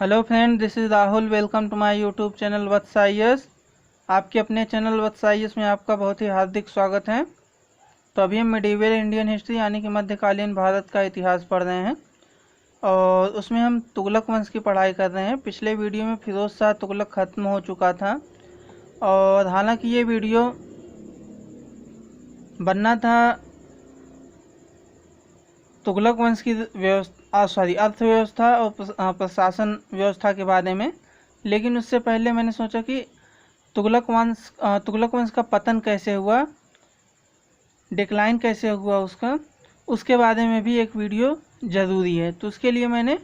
Hello friend, this is Rahul. Welcome to my YouTube channel Vatsaiyas. आपके अपने channel वत्साइयस में आपका बहुत ही हार्दिक स्वागत है। तो अभी हम मिडीवल इंडियन हिस्ट्री यानी कि मध्यकालीन भारत का इतिहास पढ़ रहे हैं और उसमें हम तुगलक वंश की पढ़ाई कर रहे हैं। पिछले वीडियो में फिरोज शाह तुगलक ख़त्म हो चुका था और हालांकि ये वीडियो बनना था तुगलक वंश की अर्थव्यवस्था और प्रशासन व्यवस्था के बारे में, लेकिन उससे पहले मैंने सोचा कि तुगलक वंश का पतन कैसे हुआ, डिक्लाइन कैसे हुआ उसके बारे में भी एक वीडियो ज़रूरी है। तो उसके लिए मैंने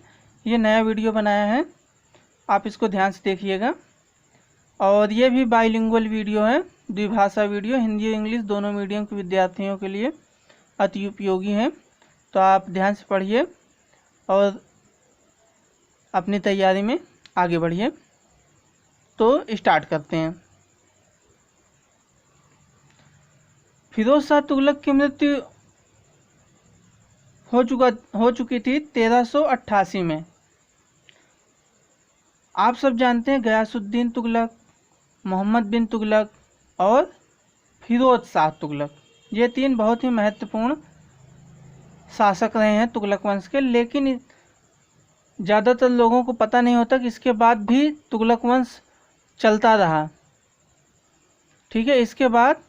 ये नया वीडियो बनाया है, आप इसको ध्यान से देखिएगा। और ये भी बाइलिंगुअल वीडियो है, द्विभाषा वीडियो, हिंदी और इंग्लिश दोनों मीडियम के विद्यार्थियों के लिए अति उपयोगी है। तो आप ध्यान से पढ़िए और अपनी तैयारी में आगे बढ़िए। तो स्टार्ट करते हैं। फिरोज शाह तुगलक की मृत्यु हो चुकी थी 1388 में। आप सब जानते हैं गयासुद्दीन तुगलक, मोहम्मद बिन तुगलक और फिरोज शाह तुगलक, ये तीन बहुत ही महत्वपूर्ण शासक रहे हैं तुगलक वंश के। लेकिन ज़्यादातर लोगों को पता नहीं होता कि इसके बाद भी तुगलक वंश चलता रहा। ठीक है, इसके बाद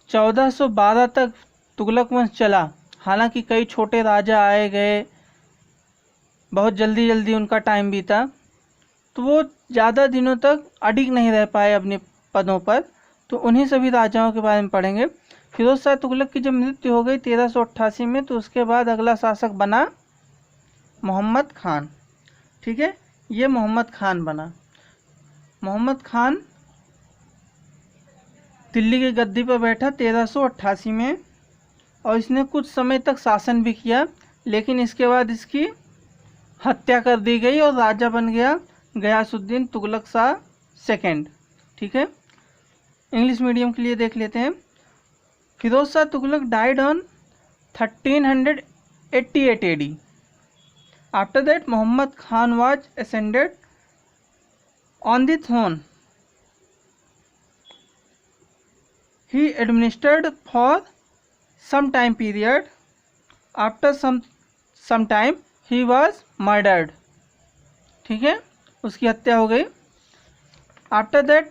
1412 तक तुगलक वंश चला। हालांकि कई छोटे राजा आए गए, बहुत जल्दी जल्दी उनका टाइम बीता, तो वो ज़्यादा दिनों तक अडिग नहीं रह पाए अपने पदों पर। तो उन्हीं सभी राजाओं के बारे में पढ़ेंगे। फिरोज शाह तुगलक की जब मृत्यु हो गई 1388 में, तो उसके बाद अगला शासक बना मोहम्मद खान। ठीक है, ये मोहम्मद खान बना। मोहम्मद खान दिल्ली की गद्दी पर बैठा 1388 में और इसने कुछ समय तक शासन भी किया, लेकिन इसके बाद इसकी हत्या कर दी गई और राजा बन गया गयासुद्दीन तुगलक शाह सेकंड। ठीक है, इंग्लिश मीडियम के लिए देख लेते हैं। Firoz Shah Tughlaq died on 1388 AD. After that, Muhammad Khan was ascended on the throne. He administered for some time period. After some time, he was murdered. ठीक है, उसकी हत्या हो गई। After that,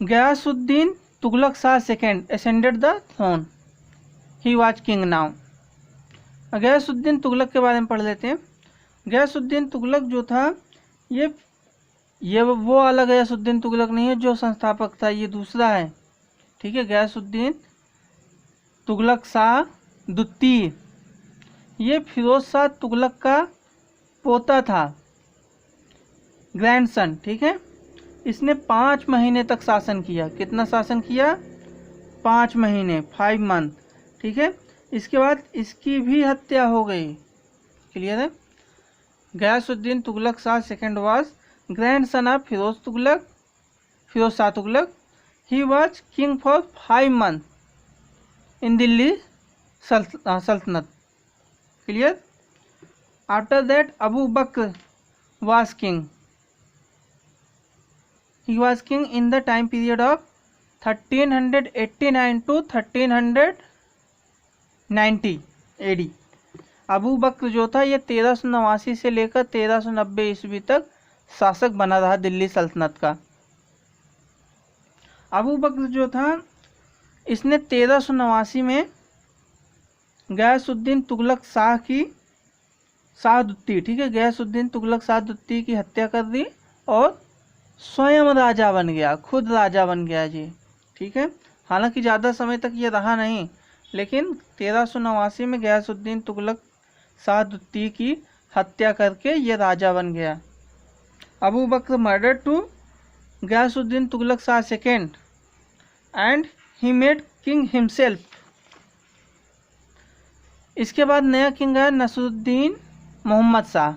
Ghiyasuddin Tughlaq Shah second ascended the throne. He was king now. Ghiyasuddin Tughlaq के बारे में पढ़ लेते हैं। गयासुद्दीन तुगलक जो था, ये वो वाला गयासुद्दीन तुगलक नहीं है जो संस्थापक था, ये दूसरा है। ठीक है, गयासुद्दीन तुगलक शाह द्वितीय, ये फिरोज शाह तुगलक का पोता था, ग्रैंडसन। ठीक है, इसने 5 महीने तक शासन किया। कितना शासन किया? 5 महीने, 5 मंथ। ठीक है, इसके बाद इसकी भी हत्या हो गई। क्लियर है? Ghiyasuddin Tughlaq Shah second was grandson of Firoz Shah Tughlaq. He was king for 5 month in Delhi Sultanate. Clear? After that Abu Bakr was king. He was king in the time period of 1389 to 1390 AD। Abu Bakr जो था ये 1389 से लेकर 1390 ईस्वी तक शासक बना रहा दिल्ली सल्तनत का। अबू बकर जो था, इसने 1389 में गयासुद्दीन तुगलक शाह द्वितीय, ठीक है, गयासुद्दीन तुगलक शाह द्वितीय की हत्या कर दी और स्वयं राजा बन गया, खुद राजा बन गया जी। ठीक है, हालांकि ज़्यादा समय तक ये रहा नहीं, लेकिन 1389 में गयासुद्दीन तुगलक शाह द्वितीय की हत्या करके ये राजा बन गया। Abu Bakr murder to Ghiyasuddin Tughlaq Shah second and he made king himself. इसके बाद नया किंग है नसरुद्दीन मोहम्मद शाह।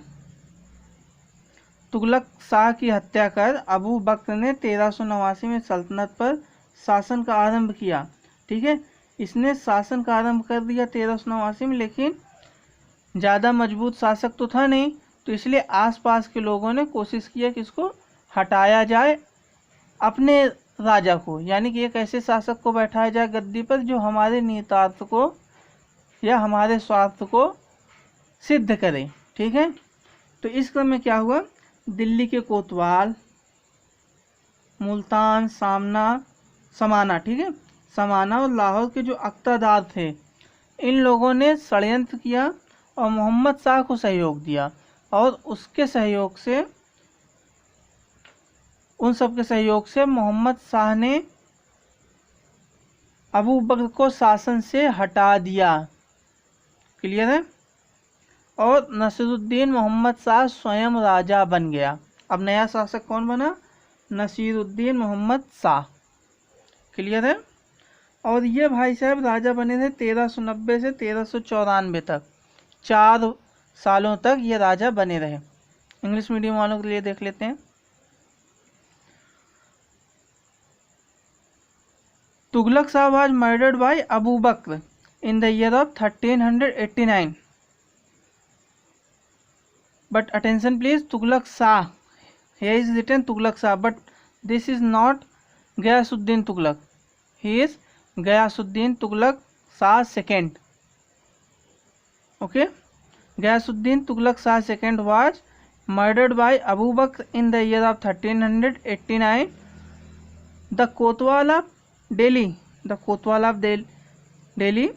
तुगलक शाह की हत्या कर अबू बकर ने 1389 में सल्तनत पर शासन का आरंभ किया। ठीक है, इसने शासन का आरंभ कर दिया 1389 में, लेकिन ज़्यादा मजबूत शासक तो था नहीं, तो तो इसलिए आसपास के लोगों ने कोशिश किया कि इसको हटाया जाए अपने राजा को, यानी कि एक ऐसे शासक को बैठाया जाए गद्दी पर जो हमारे निहितार्थ को या हमारे स्वार्थ को सिद्ध करे। ठीक है, तो इस क्रम में क्या हुआ, दिल्ली के कोतवाल, मुल्तान, समाना, ठीक है, समाना और लाहौर के जो अख्तरदार थे, इन लोगों ने षड्यंत्र किया और मोहम्मद शाह को सहयोग दिया, और उसके सहयोग से, उन सब के सहयोग से मोहम्मद शाह ने अबू बकर को शासन से हटा दिया। क्लियर है, और नसीरुद्दीन मोहम्मद शाह स्वयं राजा बन गया। अब नया शासक कौन बना, नसीरुद्दीन मोहम्मद शाह। क्लियर है, और ये भाई साहब राजा बने थे 1390 से 1394 तक, 4 सालों तक ये राजा बने रहे। इंग्लिश मीडियम वालों के लिए देख लेते हैं। Tughlaq Shah was murdered by Abu Bakr in the year of 1389. But attention please, Tughlaq Shah, here is written Tughlaq Shah, but this is not Ghiyasuddin Tughlaq, he is Ghiyasuddin Tughlaq Shah II. Okay, Ghiyasuddin Tughlaq Shah II was murdered by Abu Bakr in the year of 1389. The Kotwal of Delhi,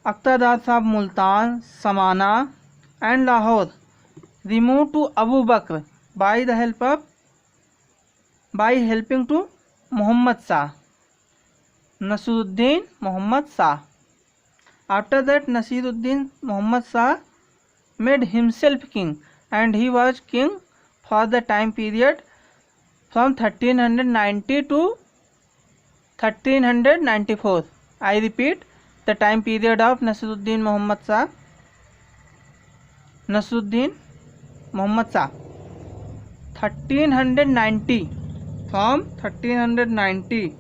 Akhtar Sahab Multan, Samana and Lahore removed to Abu Bakr by helping to Muhammad Shah, Nasiruddin Muhammad Shah. After that, Nasiruddin Muhammad Shah made himself king, and he was king for the time period from 1390 to 1394. I repeat, the time period of Nasiruddin Muhammad Shah, Nasiruddin Muhammad Shah, 1390, from 1390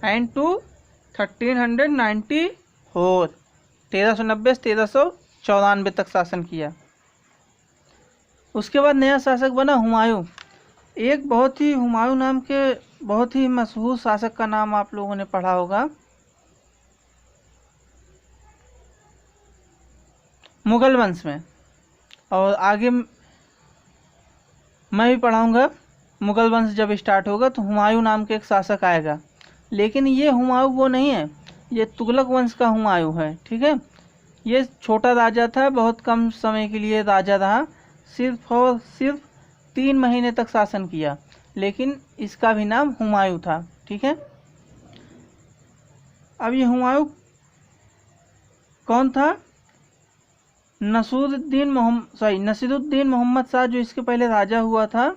and to 1394, 1390 से 1394 तक शासन किया। उसके बाद नया शासक बना हुमायूं। एक बहुत ही, हुमायूं नाम के बहुत ही मशहूर शासक का नाम आप लोगों ने पढ़ा होगा, मुगल वंश में, और आगे मैं भी पढ़ाऊंगा। मुगल वंश जब स्टार्ट होगा तो हुमायूं नाम के एक शासक आएगा, लेकिन ये हुमायूं वो नहीं है, ये तुगलक वंश का हुमायूं है। ठीक है, ये छोटा राजा था, बहुत कम समय के लिए राजा रहा, सिर्फ और सिर्फ 3 महीने तक शासन किया, लेकिन इसका भी नाम हुमायूं था। ठीक है, अब ये हुमायूं कौन था, नसीरुद्दीन मोहम्मद शाह जो इसके पहले राजा हुआ था,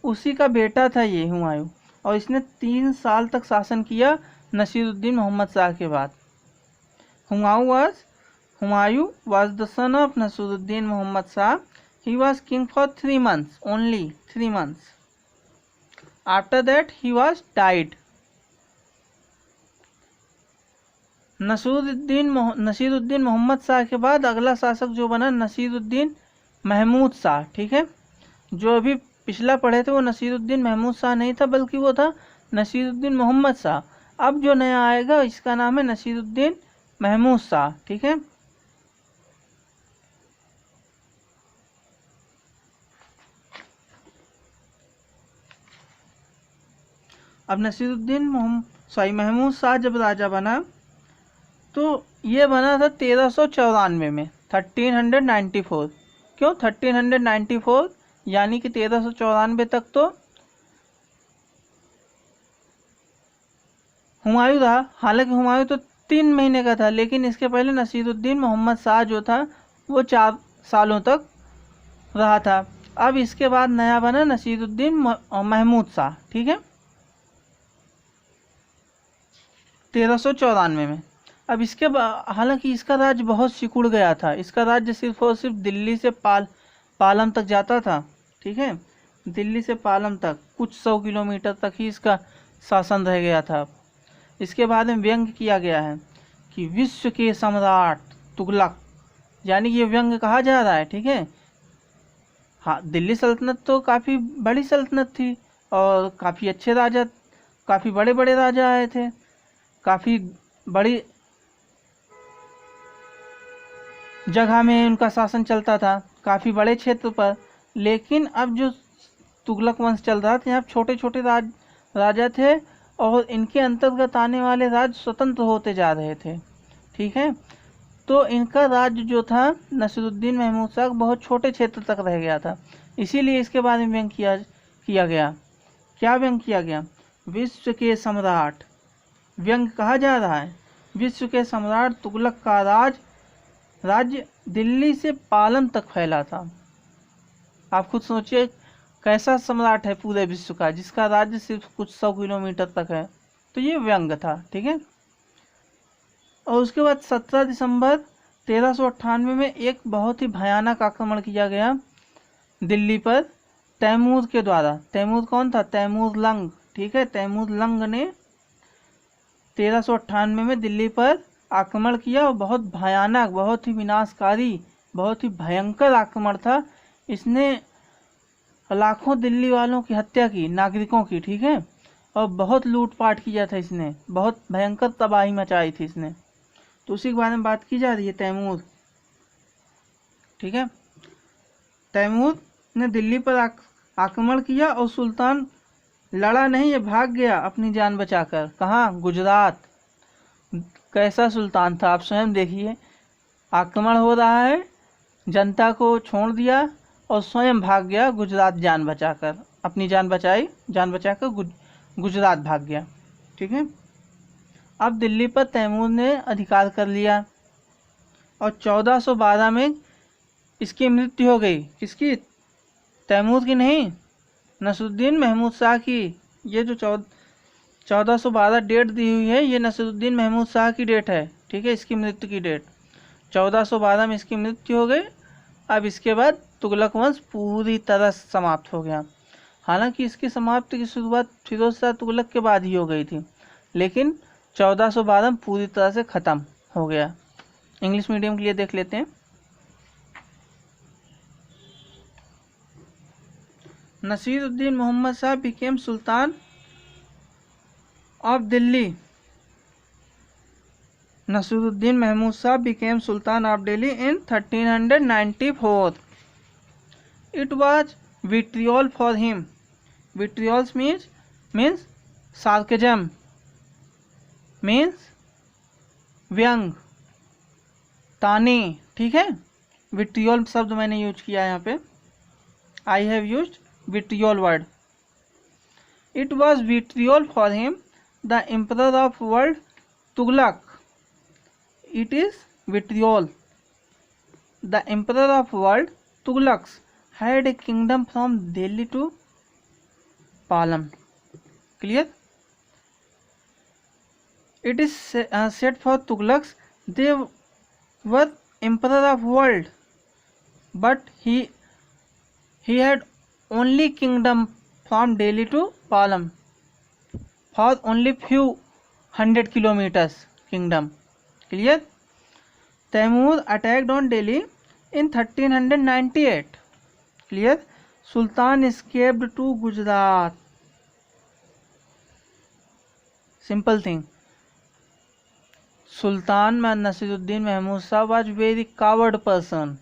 उसी का बेटा था ये हुमायूं, और इसने 3 साल तक शासन किया नसीरुद्दीन मोहम्मद शाह के बाद। Humayun was the son of Nasiruddin Muhammad Shah. He was king for 3 months, only 3 months. After that he was died. Naseeruddin Mohammad Shah के बाद अगला शासक जो बना नसीरुद्दीन महमूद शाह। ठीक है, जो अभी पिछला पढ़े थे वो नसीरुद्दीन महमूद शाह नहीं था, बल्कि वो था नसीरुद्दीन मोहम्मद शाह। अब जो नया आएगा इसका नाम है नसीरुद्दीन महमूद शाह। ठीक है, अब महमूद शाह जब राजा बना तो ये बना था 1394 में, 1394। क्यों 1394? यानी कि 1394 तक तो हुमायूं रहा। हालांकि हुमायूं तो 3 महीने का था, लेकिन इसके पहले नसीरुद्दीन मोहम्मद शाह जो था वो 4 सालों तक रहा था। अब इसके बाद नया बना नसीरुद्दीन महमूद शाह। ठीक है, 1394 में। अब इसके हालांकि इसका राज्य बहुत सिकुड़ गया था, इसका राज्य सिर्फ और सिर्फ दिल्ली से पालम तक जाता था। ठीक है, दिल्ली से पालम तक कुछ 100 किलोमीटर तक ही इसका शासन रह गया था। इसके बाद में व्यंग्य किया गया है कि विश्व के सम्राट तुगलक, यानी कि ये व्यंग कहा जा रहा है, ठीक है। हाँ, दिल्ली सल्तनत तो काफ़ी बड़ी सल्तनत थी और काफ़ी अच्छे राजा, काफ़ी बड़े बड़े राजा आए थे, काफ़ी बड़ी जगह में उनका शासन चलता था, काफ़ी बड़े क्षेत्र पर। लेकिन अब जो तुगलक वंश चल रहा था, यहाँ छोटे छोटे राजा थे और इनके अंतर्गत आने वाले राज्य स्वतंत्र होते जा रहे थे, ठीक है। तो इनका राज्य जो था नसीरुद्दीन महमूद शाह बहुत छोटे क्षेत्र तक रह गया था, इसीलिए इसके बारे में व्यंग किया गया। क्या व्यंग किया गया? विश्व के सम्राट, व्यंग कहा जा रहा है विश्व के सम्राट तुगलक का राज्य दिल्ली से पालम तक फैला था। आप खुद सोचिए कैसा सम्राट है पूरे विश्व का, जिसका राज्य सिर्फ कुछ 100 किलोमीटर तक है। तो ये व्यंग था, ठीक है। और उसके बाद 17 दिसंबर 1398 में एक बहुत ही भयानक आक्रमण किया गया दिल्ली पर तैमूर के द्वारा। तैमूर कौन था? तैमूर लंग, ठीक है। तैमूर लंग ने 1398 में दिल्ली पर आक्रमण किया और बहुत भयानक, बहुत ही विनाशकारी, बहुत ही भयंकर आक्रमण था। इसने लाखों दिल्ली वालों की हत्या की, नागरिकों की, ठीक है। और बहुत लूटपाट किया था इसने, बहुत भयंकर तबाही मचाई थी इसने। तो उसी के बारे में बात की जा रही है, तैमूर, ठीक है। तैमूर ने दिल्ली पर आक्रमण किया और सुल्तान लड़ा नहीं, ये भाग गया अपनी जान बचाकर। कहाँ? गुजरात। कैसा सुल्तान था आप स्वयं देखिए, आक्रमण हो रहा है, जनता को छोड़ दिया और स्वयं भाग गया गुजरात, जान बचाकर, अपनी जान बचाई, जान बचाकर गुजरात भाग गया, ठीक है। अब दिल्ली पर तैमूर ने अधिकार कर लिया और 1412 में इसकी मृत्यु हो गई। किसकी? तैमूर की नहीं, नसीरुद्दीन महमूद शाह की। ये जो 1412 डेट दी हुई है, ये नसीरुद्दीन महमूद शाह की डेट है, ठीक है, इसकी मृत्यु की डेट। 1412 में इसकी मृत्यु हो गई। अब इसके बाद तुगलक वंश पूरी तरह समाप्त हो गया। हालांकि इसकी समाप्ति की शुरुआत फिरोज शाह तुगलक के बाद ही हो गई थी, लेकिन 1412 में पूरी तरह से ख़त्म हो गया। इंग्लिश मीडियम के लिए देख लेते हैं। Nasiruddin Mohammad Shah became sultan of Delhi. Nasiruddin Mahmud Shah became sultan of Delhi in 1394. It was vitriol for him. Vitriol means sarcasm, means व्यंग, ताने, ठीक है। विट्रियोल शब्द मैंने यूज किया है यहाँ पे, I have used vitriol word. It was vitriol for him, the emperor of world Tughlaq. It is vitriol. The emperor of world Tughlaqs had a kingdom from Delhi to Palam. Clear? It is said for Tughlaqs they were emperor of world, but he had only kingdom from Delhi to Palam for only few 100 kilometers kingdom. Clear? Taimur attacked on Delhi in 1398. Clear? Sultan escaped to Gujarat. Simple thing. Sultan Nasiruddin Mahmud Shah was very coward person.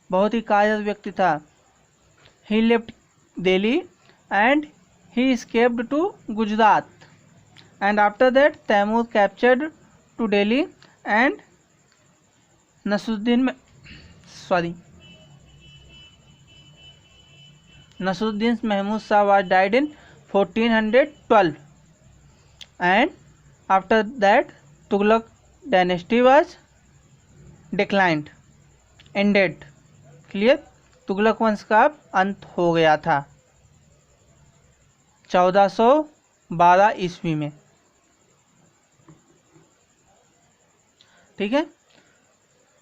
बहुत ही कायर व्यक्ति था. He left Delhi and he escaped to Gujarat. And after that Taimur captured to Delhi and Nasiruddin Mahmud Shah was died in 1412. And after that Tughlaq dynasty was declined, ended. Clear? Tughlaq वंश का अंत हो गया था 1412 ईस्वी में, ठीक है।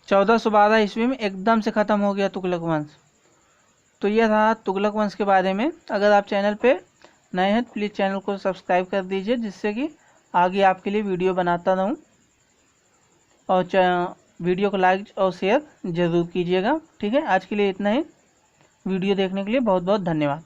1412 ईस्वी में एकदम से ख़त्म हो गया तुगलक वंश। तो यह था तुगलक वंश के बारे में। अगर आप चैनल पे नए हैं तो प्लीज़ चैनल को सब्सक्राइब कर दीजिए, जिससे कि आगे आपके लिए वीडियो बनाता रहूं। और वीडियो को लाइक और शेयर ज़रूर कीजिएगा। ठीक है, आज के लिए इतना ही। वीडियो देखने के लिए बहुत बहुत धन्यवाद।